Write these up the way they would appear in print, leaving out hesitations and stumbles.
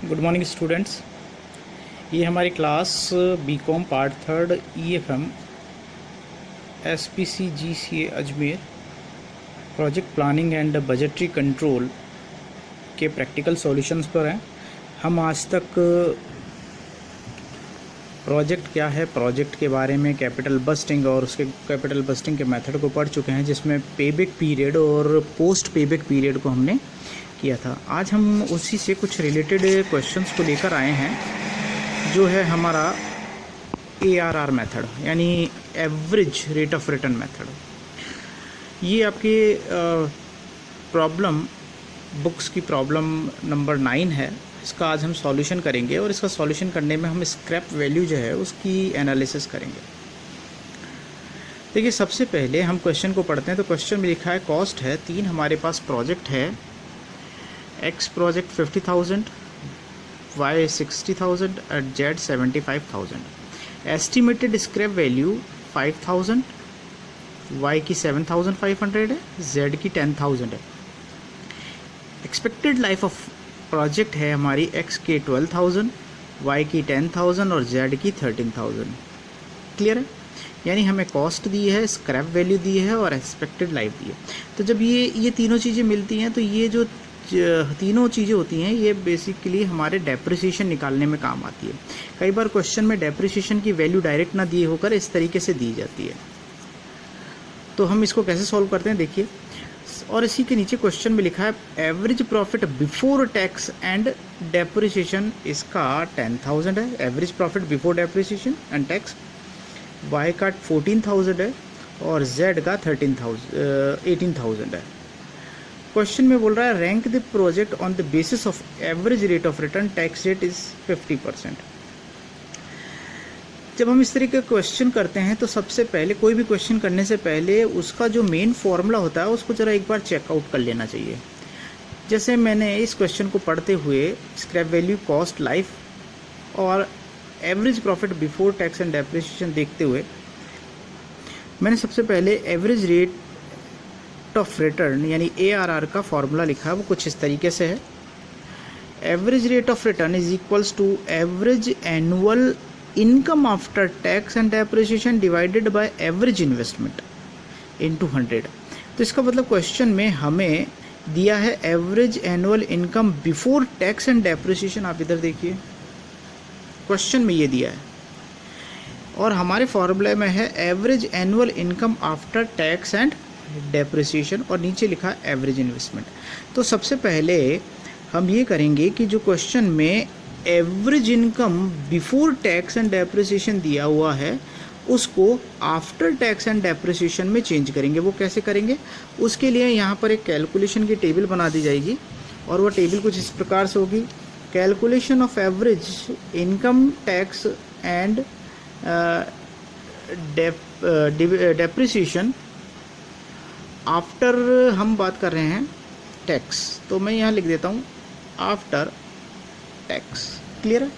Good morning students. ये हमारी class B Com part third EFM SPCGCA Ajmer project planning and budgetary control के practical solutions पर हैं। हम आज तक प्रोजेक्ट क्या है, प्रोजेक्ट के बारे में, कैपिटल बस्टिंग और उसके कैपिटल बस्टिंग के मेथड को पढ़ चुके हैं, जिसमें पेबैक पीरियड और पोस्ट पेबैक पीरियड को हमने किया था। आज हम उसी से कुछ रिलेटेड क्वेश्चंस को लेकर आए हैं, जो है हमारा ARR मेथड, यानी average rate of return method. ये आपके प्रॉब्लम बुक्स की प्रॉब्लम नंबर 9 है। इसका आज हम सॉल्यूशन करेंगे और इसका सॉल्यूशन करने में हम स्क्रैप वैल्यू जो है उसकी एनालिसिस करेंगे। देखिए, सबसे पहले हम क्वेश्चन को पढ़ते हैं। तो क्वेश्चन में लिखा है कॉस्ट है 3, हमारे पास प्रोजेक्ट है X प्रोजेक्ट 50,000, Y 60,000 और Z 75,000। Estimated scrap value 5,000, Y की 7,500 है, Z की 10,000 है। एक्सपेक्टेड लाइफ ऑफ प्रोजेक्ट है हमारी X की 12,000, Y की 10,000 और Z की 13,000। क्लियर है? यानी हमें कॉस्ट दी है, स्क्रैप वैल्यू दी है और एक्सपेक्टेड लाइफ दी है। तो जब ये तीनों चीज़ें मिलती हैं, तो ये जो तीनों चीज़ें होती हैं, ये बेसिकली हमारे डेप्रिसिएशन निकालने में काम आती है। कई बार क्वेश्चन में डेप्रिसिएशन की वैल्यू डायरेक्ट ना दिए होकर इस तरीके से दी जाती है। तो हम इसको कैसे सॉल्व करते हैं, देखिए। और इसी के नीचे क्वेश्चन में लिखा है average profit before tax and depreciation, इसका 10,000 है। Average profit before depreciation and tax. Y का 14,000 है और Z का 18,000 है। क्वेश्चन में बोल रहा है rank the project on the basis of average rate of return, tax rate is 50%। जब हम इस तरीके का क्वेश्चन करते हैं, तो सबसे पहले कोई भी क्वेश्चन करने से पहले उसका जो मेन फॉर्मूला होता है उसको जरा एक बार चेकआउट कर लेना चाहिए। जैसे मैंने इस क्वेश्चन को पढ़ते हुए स्क्रैप वैल्यू, कॉस्ट, लाइफ और average profit before tax and depreciation देखते हुए मैंने सबसे पहले एवरेज रेट ऑफ रिटर्न यानी ARR का फॉर्मूला लिखा है। वो कुछ इस तरीके से है। Average rate of return is equals to average annual income after tax and depreciation divided by average investment into 100। तो इसका मतलब क्वेश्चन में हमें दिया है average annual income before tax and depreciation. आप इधर देखिए, क्वेश्चन में ये दिया है और हमारे फॉर्मूले में है average annual income after tax and depreciation और नीचे लिखा एवरेज इन्वेस्टमेंट। तो सबसे पहले हम ये करेंगे कि जो क्वेश्चन में average income before tax and depreciation दिया हुआ है, उसको आफ्टर टैक्स एंड डेप्रिसिएशन में चेंज करेंगे। वो कैसे करेंगे? उसके लिए यहाँ पर एक कैलकुलेशन की टेबल बना दी जाएगी और वो टेबल कुछ इस प्रकार से होगी। Calculation of average income tax and depreciation after, हम बात कर रहे हैं टैक्स, तो मैं यहाँ लिख देता हूँ आफ्टर टैक्स। क्लियर है?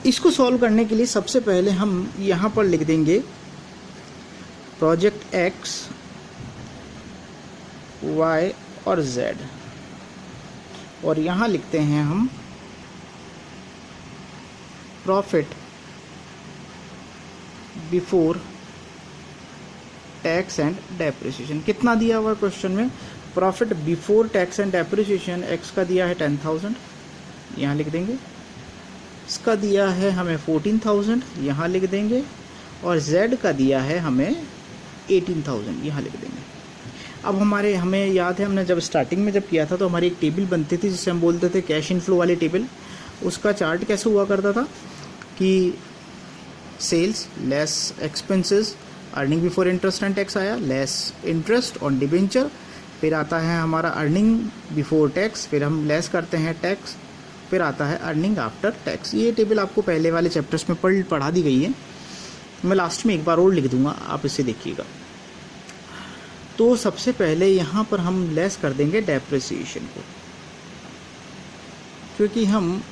इसको सॉल्व करने के लिए सबसे पहले हम यहाँ पर लिख देंगे प्रोजेक्ट X, Y और Z, और यहाँ लिखते हैं हम profit before tax and depreciation. कितना दिया हुआ क्वेश्चन में? Profit before tax and depreciation X का दिया है 10,000, यहाँ लिख देंगे। इसका दिया है हमें 14,000, यहाँ लिख देंगे। और Z का दिया है हमें 18,000, यहाँ लिख देंगे। अब हमें याद है, हमने जब स्टार्टिंग में जब किया था तो हमारी एक टेबल बनती थी जिसे हम बोलते थे कैश इनफ्लो वाली टेबल। उसका चार्ट कैसे हुआ करता था कि sales less expenses, earning before interest and tax आया, लेस इंटरेस्ट ऑन डिबेंचर, फिर आता है हमारा अर्निंग बिफोर टैक्स, फिर हम लेस करते हैं टैक्स, फिर आता है अर्निंग आफ्टर टैक्स। ये टेबल आपको पहले वाले चैप्टर्स में पढ़ा दी गई है। मैं लास्ट में एक बार और लिख दूंगा, आप इसे देखिएगा। तो सबसे पहले यहाँ पर हम लेस कर देंगे डेप्रिसिएशन को, क्योंकि हम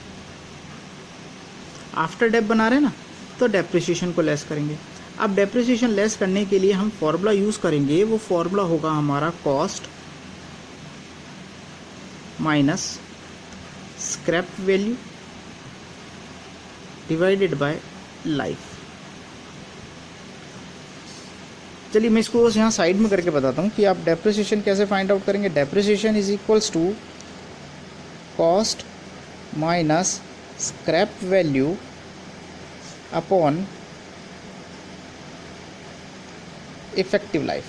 आफ्टर डेप बना रहे हैं ना, तो डेप्रिसिएशन को लेस करेंगे। अब डेप्रिसिएशन लेस करने के लिए हम फॉर्मूला यूज़ करेंगे। वो फॉर्मूला होगा हमारा cost minus scrap value divided bye life. चलिए मैं इसको यहाँ साइड में करके बताता हूँ कि आप डेप्रिसिएशन कैसे फाइंड आउट करेंगे। Depreciation is equals to cost minus scrap value upon effective life.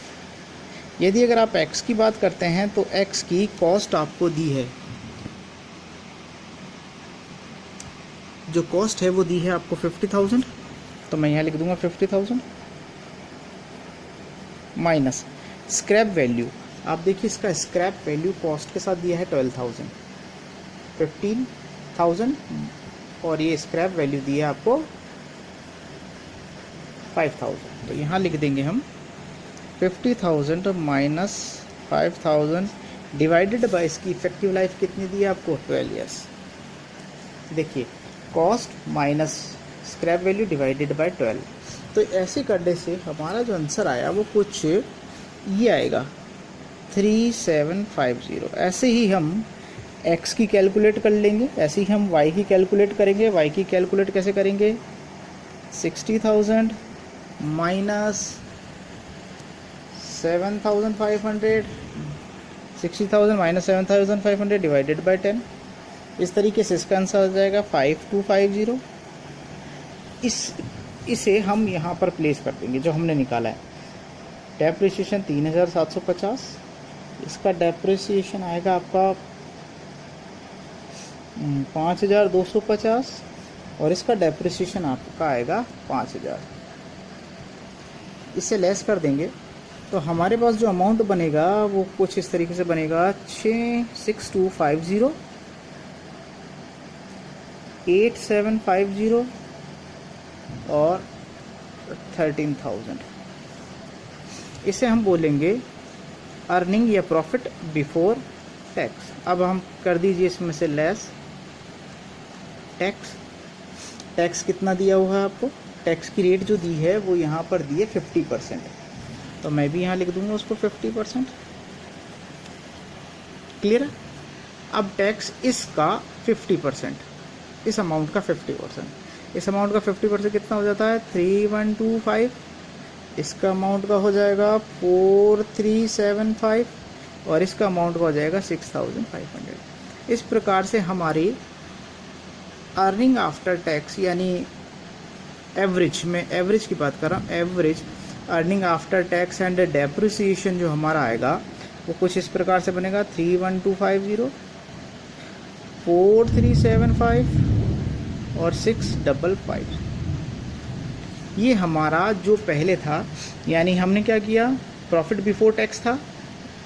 यदि अगर आप x की बात करते हैं तो x की कॉस्ट आपको दी है, जो कॉस्ट है वो दी है आपको 50,000, तो मैं यहाँ लिख दूंगा 50,000 माइनस स्क्रैप वैल्यू। आप देखिए इसका स्क्रैप वैल्यू कॉस्ट के साथ दिया है 12,000, 15,000 और ये स्क्रैप वैल्यू दी है आपको 5,000। तो यहाँ लिख देंगे हम 50,000 माइनस 5,000 डिवाइडेड बाय इसकी इफेक्टिव लाइफ कितनी दी है आपको 12 ईयर्स। देखिए cost minus scrap value divided bye 12। तो ऐसे करने से हमारा जो आंसर आया वो कुछ ये आएगा 3750। ऐसे ही हम x की कैलकुलेट कर लेंगे, ऐसे ही हम y की कैलकुलेट करेंगे। y की कैलकुलेट कैसे करेंगे, 60,000 माइनस 7,500, 60,000 माइनस 7,500 डिवाइडेड बाय 10। इस तरीके से इसका आंसर आ जाएगा 5250। इसे हम यहाँ पर प्लेस कर देंगे जो हमने निकाला है। डेप्रिसिएशन 3,750, इसका डेप्रिसिएशन आएगा आपका 5,250 और इसका डेप्रिसिएशन आपका आएगा 5,000। इससे लेस कर देंगे तो हमारे पास जो अमाउंट बनेगा वो कुछ इस तरीके से बनेगा 6250, 8750 और 13,000। इसे हम बोलेंगे अर्निंग या प्रॉफिट बिफोर टैक्स। अब हम कर दीजिए इसमें से लेस टैक्स। टैक्स कितना दिया हुआ है आपको, टैक्स की रेट जो दी है वो यहाँ पर दी है 50%, तो मैं भी यहाँ लिख दूंगा उसको 50%। क्लियर है। अब टैक्स इसका 50%, इस अमाउंट का 50%, इस अमाउंट का 50% कितना हो जाता है 3125। इसका अमाउंट का हो जाएगा 4375 और इसका अमाउंट का हो जाएगा 6500। इस प्रकार से हमारी अर्निंग आफ्टर टैक्स यानी एवरेज, मैं एवरेज की बात कर रहा हूँ, average earning after tax and depreciation जो हमारा आएगा वो कुछ इस प्रकार से बनेगा 31250, 4375 और 655। ये हमारा जो पहले था, यानी हमने क्या किया, प्रॉफिट बिफोर टैक्स था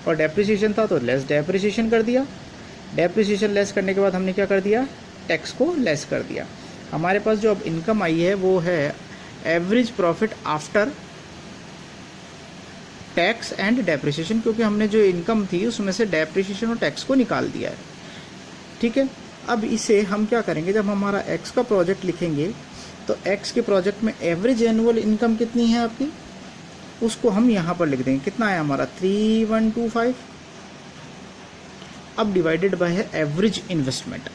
और डेप्रिसिएशन था तो लेस डेप्रिसिएशन कर दिया। डेप्रिसिएशन लेस करने के बाद हमने क्या कर दिया, टैक्स को लेस कर दिया। हमारे पास जो अब इनकम आई है वो है average profit after tax and depreciation, क्योंकि हमने जो इनकम थी उसमें से डेप्रिसिएशन और टैक्स को निकाल दिया है। ठीक है। अब इसे हम क्या करेंगे, जब हमारा एक्स का प्रोजेक्ट लिखेंगे तो एक्स के प्रोजेक्ट में एवरेज एनुअल इनकम कितनी है आपकी, उसको हम यहाँ पर लिख देंगे। कितना है हमारा 3125। अब डिवाइडेड बाय है एवरेज इन्वेस्टमेंट।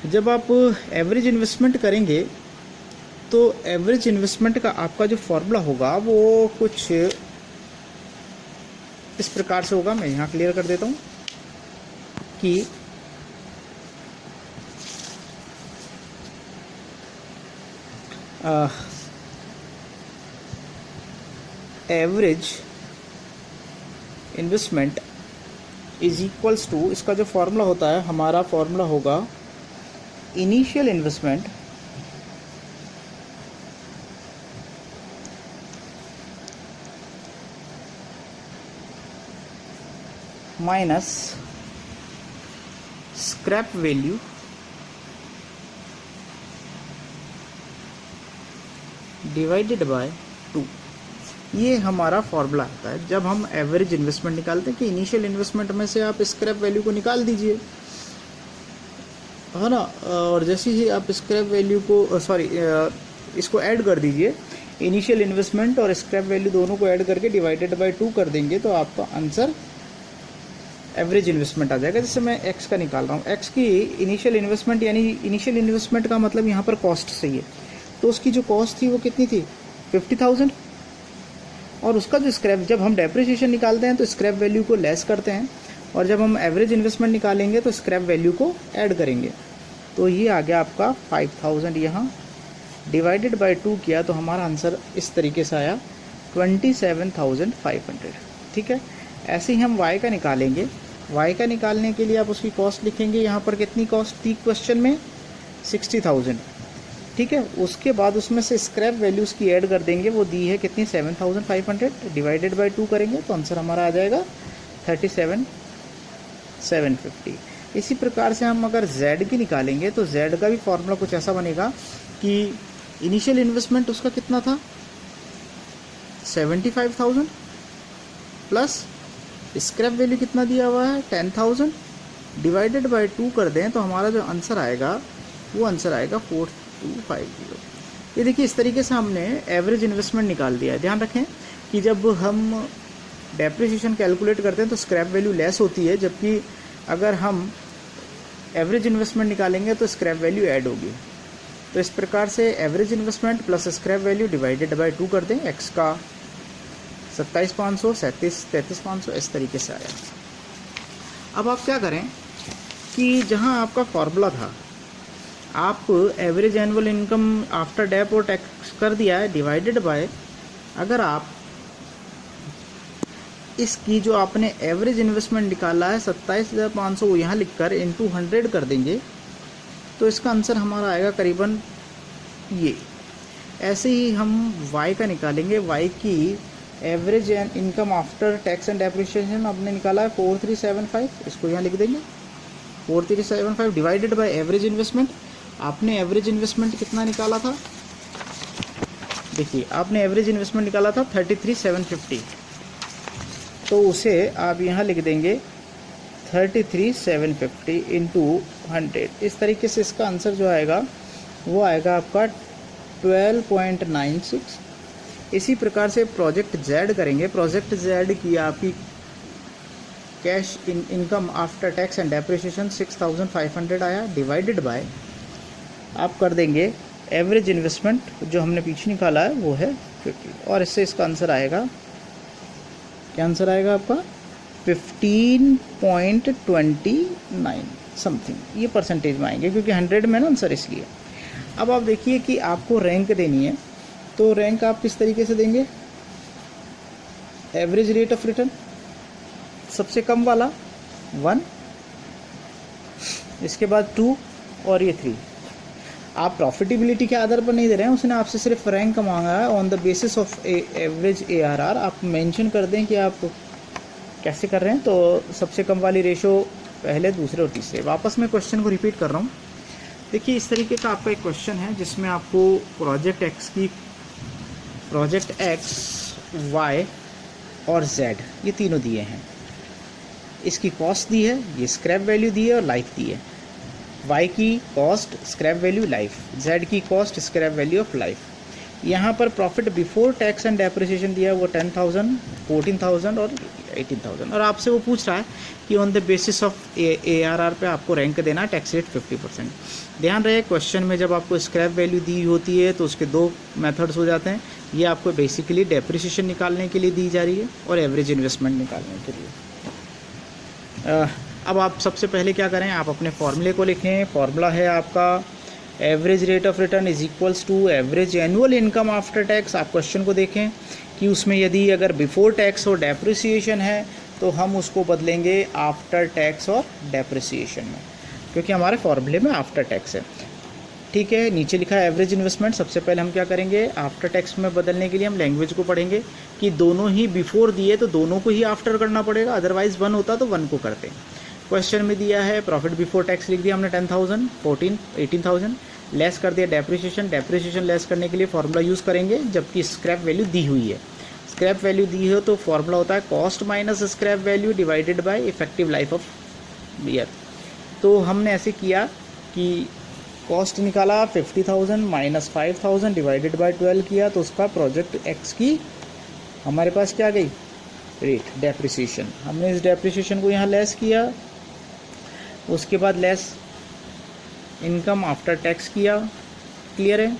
जब आप एवरेज इन्वेस्टमेंट करेंगे तो एवरेज इन्वेस्टमेंट का आपका जो फॉर्मूला होगा वो कुछ इस प्रकार से होगा। मैं यहाँ क्लियर कर देता हूँ कि average investment is equals to, इसका जो फॉर्मूला होता है, हमारा फॉर्मूला होगा initial investment minus scrap value divided by 2। ये हमारा फॉर्मूला आता है जब हम एवरेज इन्वेस्टमेंट निकालते हैं कि इनिशियल इन्वेस्टमेंट में से आप स्क्रैप वैल्यू को निकाल दीजिए, है ना, और जैसे ही आप स्क्रैप वैल्यू को इसको ऐड कर दीजिए, इनिशियल इन्वेस्टमेंट और स्क्रैप वैल्यू दोनों को ऐड करके डिवाइडेड बाय 2 कर देंगे तो आपका आंसर एवरेज इन्वेस्टमेंट आ जाएगा। जैसे मैं एक्स का निकाल रहा हूँ, एक्स की इनिशियल इन्वेस्टमेंट, यानी इनिशियल इन्वेस्टमेंट का मतलब यहाँ पर कॉस्ट सही है, तो उसकी जो कॉस्ट थी वो कितनी थी 50,000। और उसका जो स्क्रैप, जब हम डेप्रिसिएशन निकालते हैं तो स्क्रैप वैल्यू को लेस करते हैं, और जब हम एवरेज इन्वेस्टमेंट निकालेंगे तो स्क्रैप वैल्यू को ऐड करेंगे। तो ये आ गया आपका 5000, यहाँ डिवाइडेड बाय 2 किया तो हमारा आंसर इस तरीके से आया 27,500। ठीक है, ऐसे ही हम y का निकालेंगे। y का निकालने के लिए आप उसकी कॉस्ट लिखेंगे, यहाँ पर कितनी कॉस्ट थी क्वेश्चन में 60,000। ठीक है, उसके बाद उसमें से स्क्रैप वैल्यूज़ की ऐड कर देंगे, वो दी है कितनी 7,500, डिवाइडेड बाय 2 करेंगे तो आंसर हमारा आ जाएगा 37,750। इसी प्रकार से हम अगर z की निकालेंगे तो z का भी फॉर्मूला कुछ ऐसा बनेगा कि इनिशियल इन्वेस्टमेंट उसका कितना था 75,000 प्लस स्क्रैप वैल्यू कितना दिया हुआ है 10,000, डिवाइडेड बाय 2 कर दें तो हमारा जो आंसर आएगा वो आंसर आएगा 4250। ये देखिए, इस तरीके से हमने एवरेज इन्वेस्टमेंट निकाल दिया है। ध्यान रखें कि जब हम डेप्रिसिएशन कैलकुलेट करते हैं तो स्क्रैप वैल्यू लेस होती है, जबकि अगर हम एवरेज इन्वेस्टमेंट निकालेंगे तो स्क्रैप वैल्यू ऐड होगी। तो इस प्रकार से average investment plus scrap value divided by 2 कर दें, एक्स का 27,500, 33,500 इस तरीके से आया। अब आप क्या करें कि जहां आपका फॉर्मूला था, आप average annual income after dep और टैक्स कर दिया है, डिवाइडेड बाय, अगर आप इसकी जो आपने एवरेज इन्वेस्टमेंट निकाला है 27,500 वो यहाँ लिखकर इनटू 100 कर देंगे तो इसका आंसर हमारा आएगा करीबन ये। ऐसे ही हम y का निकालेंगे, y की average income after tax and depreciation आपने निकाला है 4375, इसको यहाँ लिख देंगे 4375 डिवाइडेड बाय एवरेज इन्वेस्टमेंट। आपने एवरेज इन्वेस्टमेंट कितना निकाला था, देखिए आपने एवरेज इन्वेस्टमेंट निकाला था 33,750, तो उसे आप यहाँ लिख देंगे 33,750 इंटू 100। इस तरीके से इसका आंसर जो आएगा वो आएगा आपका 12.96। इसी प्रकार से प्रोजेक्ट Z करेंगे। प्रोजेक्ट Z की आपकी cash income after tax and depreciation 6,500 आया, डिवाइडेड बाय आप कर देंगे एवरेज इन्वेस्टमेंट जो हमने पीछे निकाला है वो है 50, और इससे इसका आंसर आएगा, क्या आंसर आएगा आपका 15.29 समथिंग, ये परसेंटेज में आएंगे क्योंकि 100 में ना आंसर इसलिए। अब आप देखिए कि आपको रैंक देनी है, तो रैंक आप किस तरीके से देंगे, एवरेज रेट ऑफ रिटर्न सबसे कम वाला 1, इसके बाद 2 और ये 3। आप प्रॉफिटेबिलिटी के आधार पर नहीं दे रहे हैं, उसने आपसे सिर्फ रैंक मांगा है on the basis of average ARR। आप मेंशन कर दें कि आप कैसे कर रहे हैं, तो सबसे कम वाली रेशो पहले, दूसरे और तीसरे। वापस मैं क्वेश्चन को रिपीट कर रहा हूँ। देखिए इस तरीके का आपका एक क्वेश्चन है जिसमें आपको प्रोजेक्ट X, Y और Z ये तीनों दिए हैं, इसकी कॉस्ट दी है, ये स्क्रैप वैल्यू दी है और लाइफ दी है। Y की cost, scrap value, life, Z की cost, scrap value of life. यहाँ पर profit before tax and depreciation दिया है वो 10,000, 14,000 और 18,000, और आपसे वो पूछ रहा है कि on the basis of ARR पे आपको रैंक देना है, टैक्स रेट 50%। ध्यान रहे क्वेश्चन में जब आपको स्क्रैप वैल्यू दी होती है तो उसके 2 मेथड्स हो जाते हैं, ये आपको बेसिकली डेप्रिसिएशन निकालने के लिए दी जा रही है और एवरेज इन्वेस्टमेंट निकालने के लिए। अब आप सबसे पहले क्या करें, आप अपने फॉर्मूले को लिखें। फॉर्मूला है आपका average rate of return is equals to average annual income after tax. आप क्वेश्चन को देखें कि उसमें यदि अगर बिफोर टैक्स और डेप्रिसिएशन है तो हम उसको बदलेंगे आफ्टर टैक्स और डेप्रिसिएशन में, क्योंकि हमारे फॉर्मूले में आफ्टर टैक्स है। ठीक है, नीचे लिखा है एवरेज इन्वेस्टमेंट। सबसे पहले हम क्या करेंगे, आफ्टर टैक्स में बदलने के लिए हम लैंग्वेज को पढ़ेंगे कि दोनों ही बिफोर दिए तो दोनों को ही आफ्टर करना पड़ेगा, अदरवाइज 1 होता तो 1 को करते। क्वेश्चन में दिया है प्रॉफिट बिफोर टैक्स लिख दिया हमने 10,000, 14, 18,000, लेस कर दिया डेप्रिसिएशन। डेप्रिसिएशन लेस करने के लिए फॉर्मूला यूज़ करेंगे, जबकि स्क्रैप वैल्यू दी हुई है। स्क्रैप वैल्यू दी हो तो फॉर्मूला होता है cost minus scrap value divided bye effective life of year. तो हमने ऐसे किया कि कॉस्ट निकाला 50,000 माइनस 5,000 डिवाइडेड बाय 12 किया, तो उसका प्रोजेक्ट एक्स की हमारे पास क्या गई रेट डेप्रिसिएशन, हमने इस डेप्रिसिएशन को यहाँ लेस किया, उसके बाद लेस इनकम आफ्टर टैक्स किया। क्लियर है?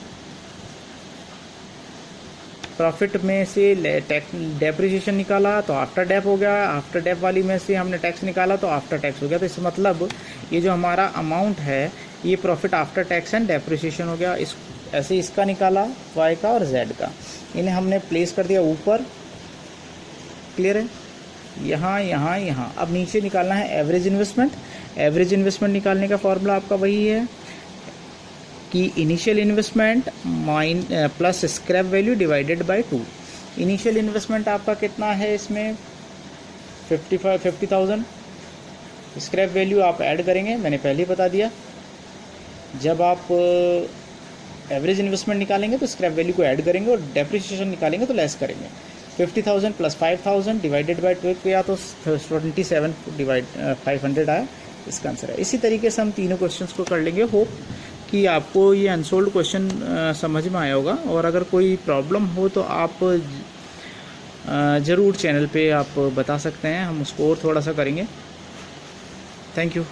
प्रॉफिट में से डेप्रिसिएशन निकाला तो आफ्टर डेप हो गया, आफ्टर डेप वाली में से हमने टैक्स निकाला तो आफ्टर टैक्स हो गया। तो इसका मतलब ये जो हमारा अमाउंट है ये profit after tax and depreciation हो गया। इस ऐसे इसका निकाला वाई का और जेड का, इन्हें हमने प्लेस कर दिया ऊपर। क्लियर है? यहाँ यहाँ यहाँ। अब नीचे निकालना है एवरेज इन्वेस्टमेंट। एवरेज इन्वेस्टमेंट निकालने का फॉर्मूला आपका वही है कि initial investment plus scrap value divided by 2। Initial investment आपका कितना है इसमें 50,000। स्क्रैप वैल्यू आप ऐड करेंगे, मैंने पहले ही बता दिया। जब आप एवरेज इन्वेस्टमेंट निकालेंगे तो स्क्रैप वैल्यू को ऐड करेंगे और डेप्रिसिएशन निकालेंगे तो लेस करेंगे। 50,000 प्लस 5,000 डिवाइडेड बाय 2 किया तो 27 डिवाइड 500 आया, इसका आंसर है। इसी तरीके से हम तीनों क्वेश्चंस को कर लेंगे। होप कि आपको ये अनसोल्ड क्वेश्चन समझ में आया होगा, और अगर कोई प्रॉब्लम हो तो आप ज़रूर चैनल पे आप बता सकते हैं, हम उसको और थोड़ा सा करेंगे। Thank you.